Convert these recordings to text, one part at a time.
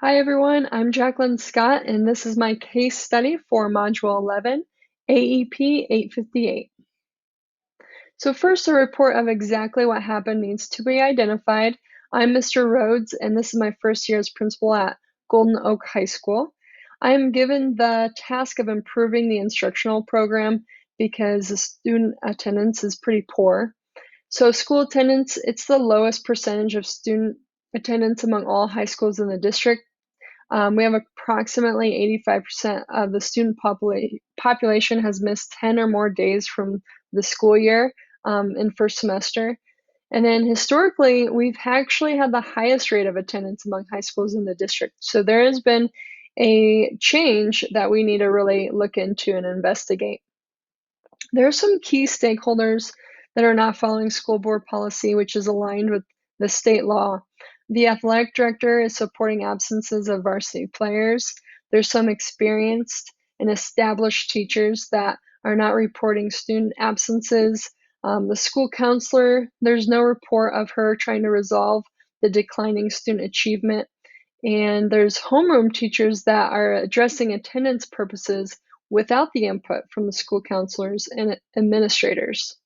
Hi everyone, I'm Jacqueline Scott, and this is my case study for Module 11, AEP 858. So first, a report of exactly what happened needs to be identified. I'm Mr. Rhodes, and this is my first year as principal at Golden Oak High School. I am given the task of improving the instructional program because the student attendance is pretty poor. So school attendance, it's the lowest percentage of student attendance among all high schools in the district. We have approximately 85% of the student population has missed 10 or more days from the school year in first semester. And then historically, we've actually had the highest rate of attendance among high schools in the district. So there has been a change that we need to really look into and investigate. There are some key stakeholders that are not following school board policy, which is aligned with the state law. The athletic director is supporting absences of varsity players. There's some experienced and established teachers that are not reporting student absences. The school counselor, there's no report of her trying to resolve the declining student achievement. And there's homeroom teachers that are addressing attendance purposes without the input from the school counselors and administrators.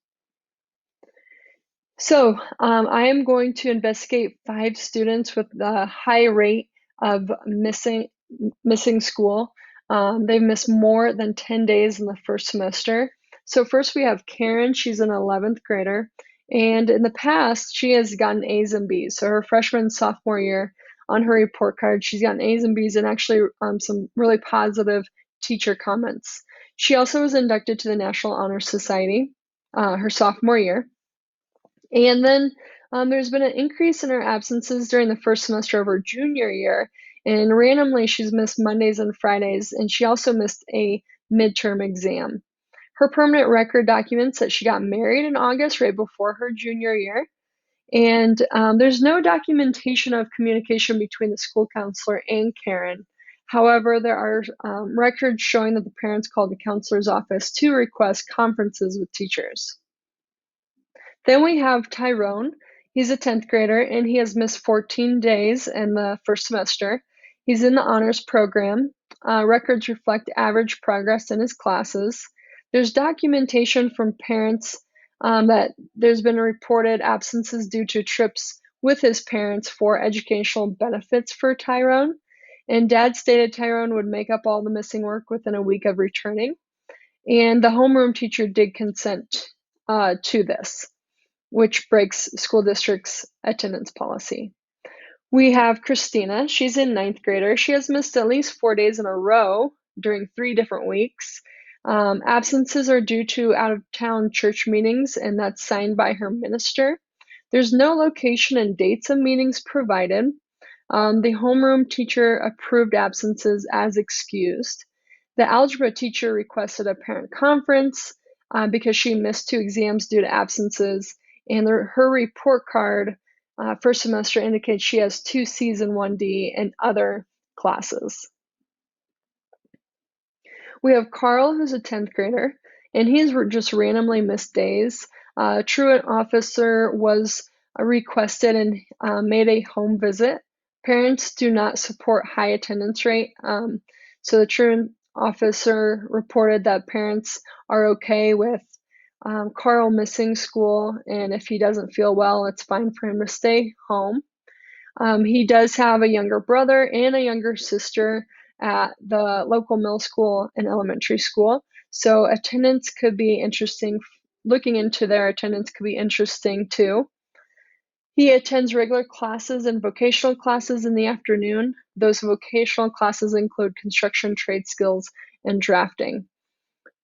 So I am going to investigate 5 students with the high rate of missing school. They've missed more than 10 days in the first semester. So first we have Karen. She's an 11th grader. And in the past, she has gotten A's and B's. So her freshman and sophomore year, on her report card, she's gotten A's and B's and actually some really positive teacher comments. She also was inducted to the National Honor Society her sophomore year. And then there's been an increase in her absences during the first semester of her junior year. And randomly, she's missed Mondays and Fridays, and she also missed a midterm exam. Her permanent record documents that she got married in August, right before her junior year. And there's no documentation of communication between the school counselor and Karen. However, there are records showing that the parents called the counselor's office to request conferences with teachers. Then we have Tyrone. He's a 10th grader and he has missed 14 days in the first semester. He's in the honors program. Records reflect average progress in his classes. There's documentation from parents that there's been reported absences due to trips with his parents for educational benefits for Tyrone. And dad stated Tyrone would make up all the missing work within a week of returning. And the homeroom teacher did consent to this, which breaks school district's attendance policy. We have Christina. She's in 9th grader. She has missed at least 4 days in a row during 3 different weeks. Absences are due to out-of-town church meetings, and that's signed by her minister. There's no location and dates of meetings provided. The homeroom teacher approved absences as excused. The algebra teacher requested a parent conference because she missed 2 exams due to absences, and her report card first semester indicates she has 2 C's and 1 D in other classes. We have Carl, who's a 10th grader, and he's just randomly missed days. Truant officer was requested and made a home visit. Parents do not support high attendance rate, so the truant officer reported that parents are okay with Carl missing school, and if he doesn't feel well, it's fine for him to stay home. He does have a younger brother and a younger sister at the local middle school and elementary school, so attendance could be interesting. Looking into their attendance could be interesting too. He attends regular classes and vocational classes in the afternoon. Those vocational classes include construction, trade skills, and drafting.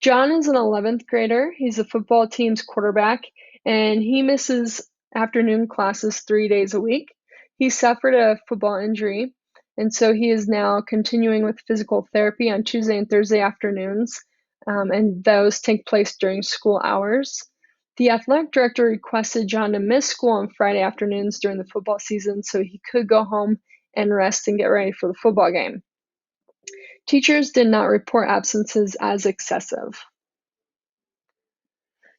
John is an 11th grader. He's the football team's quarterback, and he misses afternoon classes 3 days a week. He suffered a football injury, and so he is now continuing with physical therapy on Tuesday and Thursday afternoons, and those take place during school hours. The athletic director requested John to miss school on Friday afternoons during the football season so he could go home and rest and get ready for the football game. Teachers did not report absences as excessive.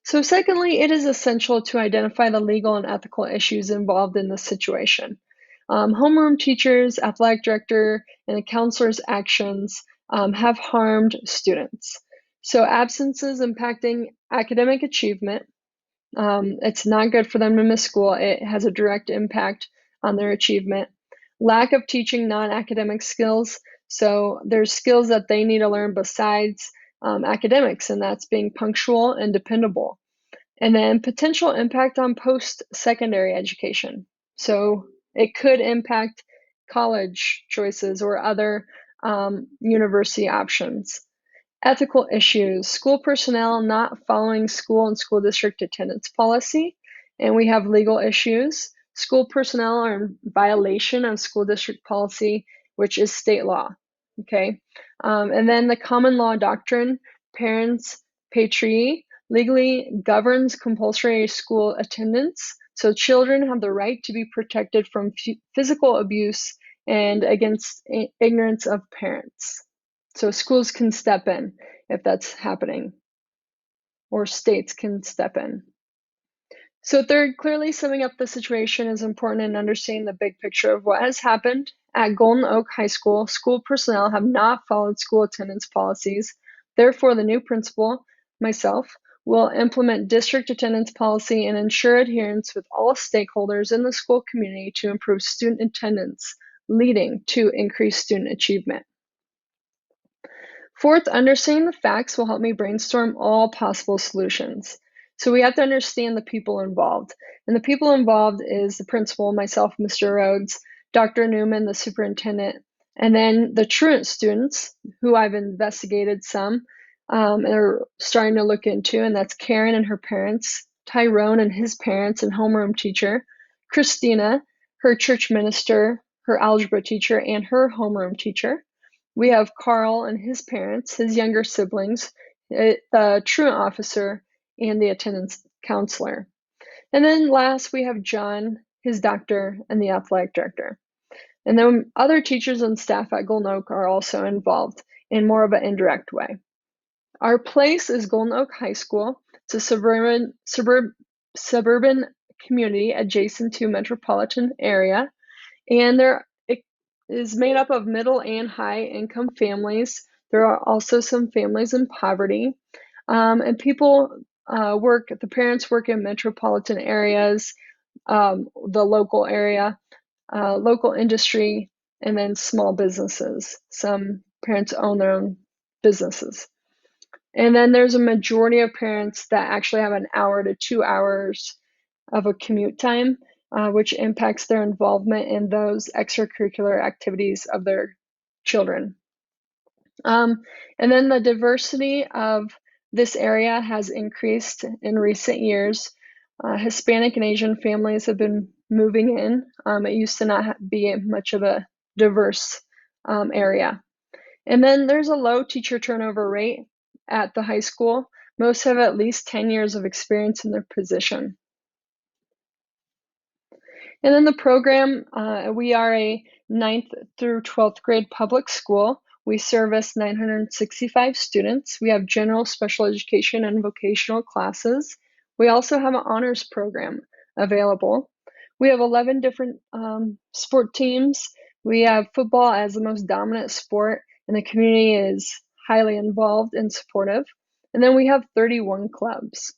So secondly, it is essential to identify the legal and ethical issues involved in this situation. Homeroom teachers, athletic director, and the counselor's actions have harmed students. So absences impacting academic achievement. It's not good for them to miss school. It has a direct impact on their achievement. Lack of teaching non-academic skills. So there's skills that they need to learn besides academics, and that's being punctual and dependable. And then potential impact on post-secondary education. So it could impact college choices or other university options. Ethical issues, school personnel not following school and school district attendance policy, and we have legal issues. School personnel are in violation of school district policy, which is state law, okay? And then the common law doctrine, parents patriae, legally governs compulsory school attendance. So children have the right to be protected from physical abuse and against ignorance of parents. So schools can step in if that's happening, or states can step in. So third, clearly summing up the situation is important in understanding the big picture of what has happened. At Golden Oak High School, school personnel have not followed school attendance policies. Therefore, the new principal, myself, will implement district attendance policy and ensure adherence with all stakeholders in the school community to improve student attendance, leading to increased student achievement. Fourth, understanding the facts will help me brainstorm all possible solutions. So we have to understand the people involved. And the people involved is the principal, myself, Mr. Rhodes, Dr. Newman, the superintendent, and then the truant students, who I've investigated some and are starting to look into, and that's Karen and her parents, Tyrone and his parents and homeroom teacher, Christina, her church minister, her algebra teacher, and her homeroom teacher. We have Carl and his parents, his younger siblings, the truant officer, and the attendance counselor. And then last, we have John, his doctor, and the athletic director. And then other teachers and staff at Golden Oak are also involved in more of an indirect way. Our place is Golden Oak High School. It's a suburban community adjacent to metropolitan area. And it is made up of middle and high income families. There are also some families in poverty. And the parents work in metropolitan areas, the local area, local industry, and then small businesses. Some parents own their own businesses. And then there's a majority of parents that actually have an hour to 2 hours of a commute time, which impacts their involvement in those extracurricular activities of their children. And then the diversity of this area has increased in recent years. Hispanic and Asian families have been moving in. It used to not be much of a diverse area. And then there's a low teacher turnover rate at the high school. Most have at least 10 years of experience in their position. And then the program, we are a 9th through 12th grade public school. We service 965 students. We have general, special education, and vocational classes. We also have an honors program available. We have 11 different sport teams. We have football as the most dominant sport, and the community is highly involved and supportive. And then we have 31 clubs.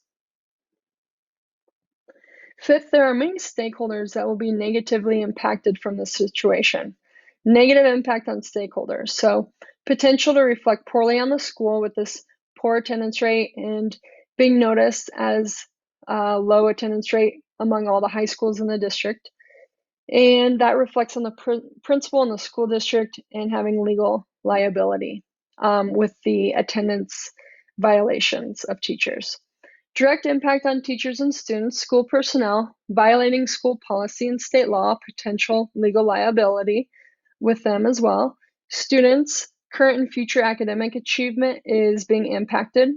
Fifth, there are many stakeholders that will be negatively impacted from this situation. Negative impact on stakeholders. So potential to reflect poorly on the school with this poor attendance rate and being noticed as a low attendance rate among all the high schools in the district. And that reflects on the principal and the school district and having legal liability with the attendance violations of teachers. Direct impact on teachers and students, school personnel, violating school policy and state law, potential legal liability with them as well. Students, current and future academic achievement is being impacted.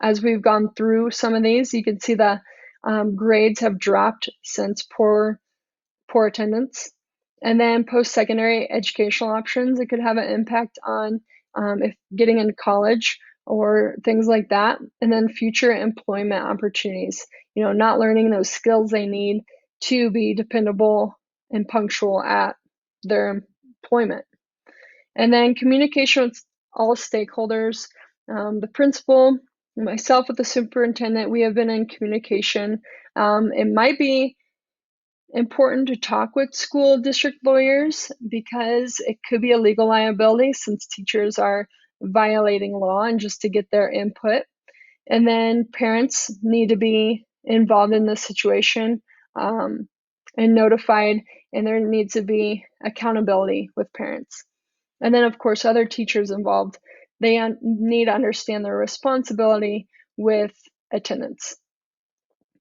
As we've gone through some of these, you can see the grades have dropped since poor attendance. And then post-secondary educational options, it could have an impact on if getting into college or things like that. And then future employment opportunities, not learning those skills they need to be dependable and punctual at their employment. And then communication with all stakeholders, the principal, myself with the superintendent, we have been in communication. It might be important to talk with school district lawyers because it could be a legal liability since teachers are violating law, and just to get their input. And then parents need to be involved in this situation and notified, and there needs to be accountability with parents. And then, of course, other teachers involved, they need to understand their responsibility with attendance.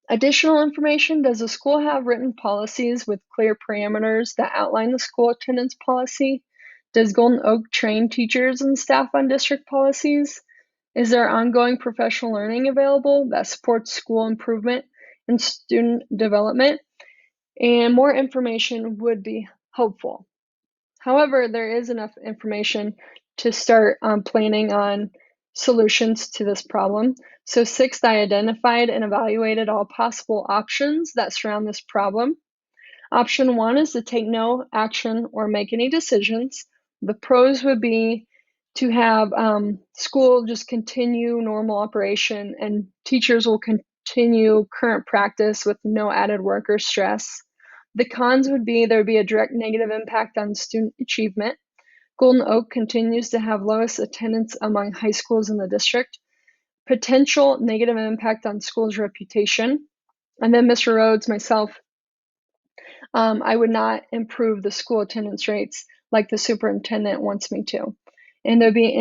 Additional information: does the school have written policies with clear parameters that outline the school attendance policy? Does Golden Oak train teachers and staff on district policies? Is there ongoing professional learning available that supports school improvement and student development? And more information would be helpful. However, there is enough information to start planning on solutions to this problem. So sixth, I identified and evaluated all possible options that surround this problem. Option one is to take no action or make any decisions. The pros would be to have school just continue normal operation and teachers will continue current practice with no added work or stress. The cons would be there would be a direct negative impact on student achievement. Golden Oak continues to have lowest attendance among high schools in the district. Potential negative impact on school's reputation. And then Mr. Rhodes, myself, I would not improve the school attendance rates like the superintendent wants me to. And there'd be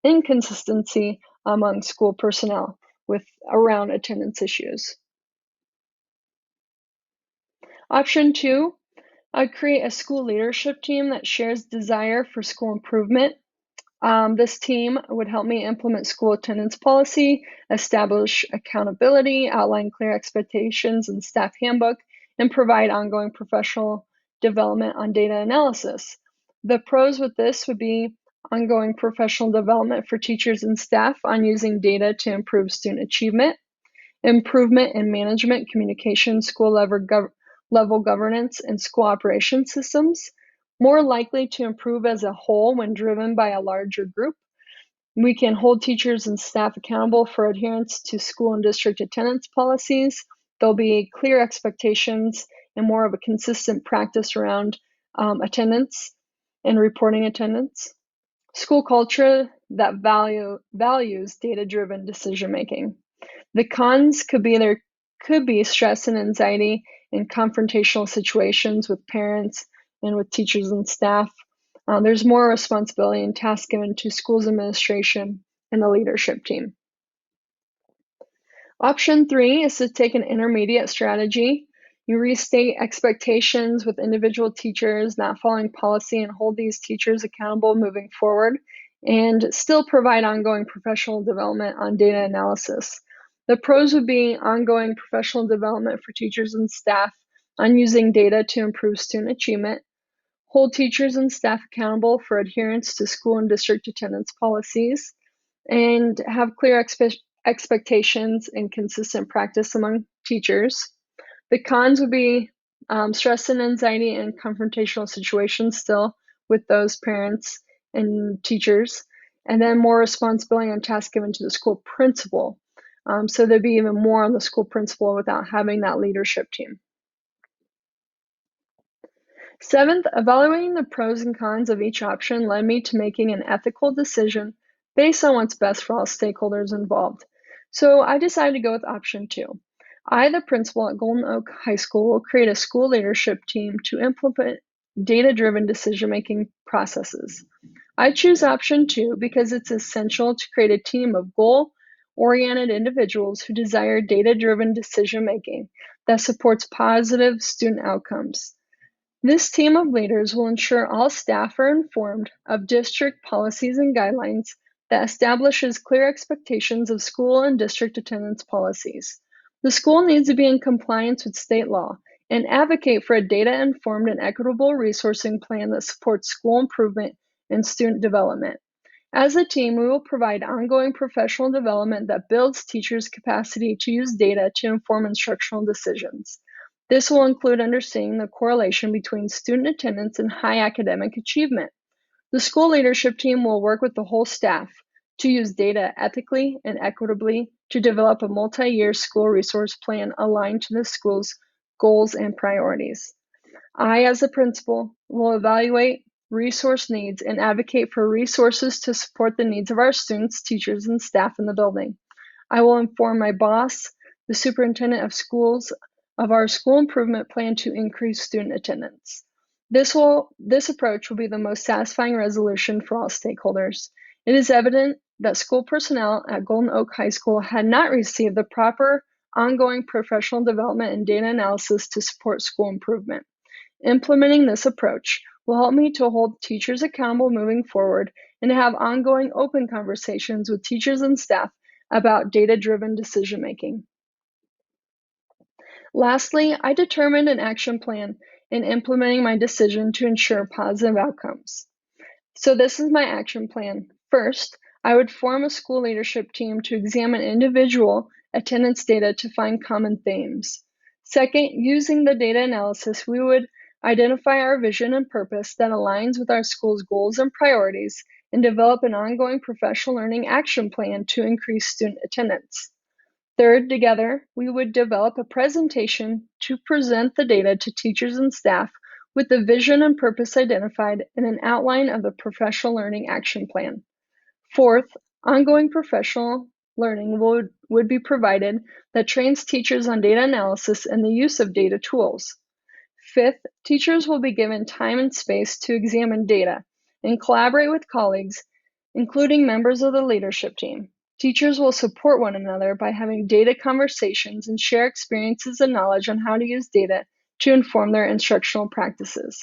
inconsistency among school personnel with around attendance issues. Option two, I'd create a school leadership team that shares desire for school improvement. This team would help me implement school attendance policy, establish accountability, outline clear expectations in staff handbook, and provide ongoing professional development on data analysis. The pros with this would be ongoing professional development for teachers and staff on using data to improve student achievement, improvement in management, communication, school level governance, and school operation systems, more likely to improve as a whole when driven by a larger group. We can hold teachers and staff accountable for adherence to school and district attendance policies. There'll be clear expectations and more of a consistent practice around attendance and reporting attendance. School culture that values data-driven decision making. The cons could be there could be stress and anxiety in confrontational situations with parents and with teachers and staff. There's more responsibility and tasks given to schools administration and the leadership team. Option three is to take an intermediate strategy. You restate expectations with individual teachers not following policy and hold these teachers accountable moving forward, and still provide ongoing professional development on data analysis. The pros would be ongoing professional development for teachers and staff on using data to improve student achievement, hold teachers and staff accountable for adherence to school and district attendance policies, and have clear expectations and consistent practice among teachers. The cons would be stress and anxiety in confrontational situations still with those parents and teachers, and then more responsibility and tasks given to the school principal. So there'd be even more on the school principal without having that leadership team. Seventh, evaluating the pros and cons of each option led me to making an ethical decision based on what's best for all stakeholders involved. So I decided to go with option two. I, the principal at Golden Oak High School, will create a school leadership team to implement data-driven decision-making processes. I choose option two because it's essential to create a team of goal-oriented individuals who desire data-driven decision-making that supports positive student outcomes. This team of leaders will ensure all staff are informed of district policies and guidelines that establishes clear expectations of school and district attendance policies. The school needs to be in compliance with state law and advocate for a data-informed and equitable resourcing plan that supports school improvement and student development. As a team, we will provide ongoing professional development that builds teachers' capacity to use data to inform instructional decisions. This will include understanding the correlation between student attendance and high academic achievement. The school leadership team will work with the whole staff to use data ethically and equitably to develop a multi-year school resource plan aligned to the school's goals and priorities. I, as a principal, will evaluate resource needs and advocate for resources to support the needs of our students, teachers, and staff in the building. I will inform my boss, the superintendent of schools, of our school improvement plan to increase student attendance. This approach will be the most satisfying resolution for all stakeholders. It is evident that school personnel at Golden Oak High School had not received the proper ongoing professional development and data analysis to support school improvement. Implementing this approach will help me to hold teachers accountable moving forward and to have ongoing open conversations with teachers and staff about data-driven decision-making. Lastly, I determined an action plan in implementing my decision to ensure positive outcomes. So this is my action plan. First, I would form a school leadership team to examine individual attendance data to find common themes. Second, using the data analysis, we would identify our vision and purpose that aligns with our school's goals and priorities and develop an ongoing professional learning action plan to increase student attendance. Third, together, we would develop a presentation to present the data to teachers and staff with the vision and purpose identified and an outline of the professional learning action plan. Fourth, ongoing professional learning would be provided that trains teachers on data analysis and the use of data tools. Fifth, teachers will be given time and space to examine data and collaborate with colleagues, including members of the leadership team. Teachers will support one another by having data conversations and share experiences and knowledge on how to use data to inform their instructional practices.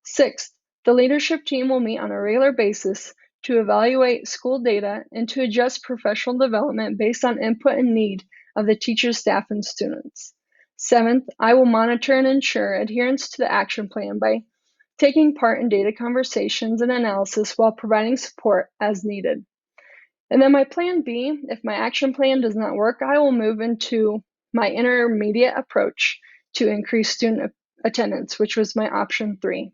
Sixth, the leadership team will meet on a regular basis to evaluate school data and to adjust professional development based on input and need of the teachers, staff, and students. Seventh, I will monitor and ensure adherence to the action plan by taking part in data conversations and analysis while providing support as needed. And then my plan B, if my action plan does not work, I will move into my intermediate approach to increase student attendance, which was my option 3.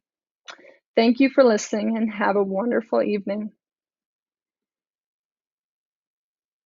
Thank you for listening and have a wonderful evening.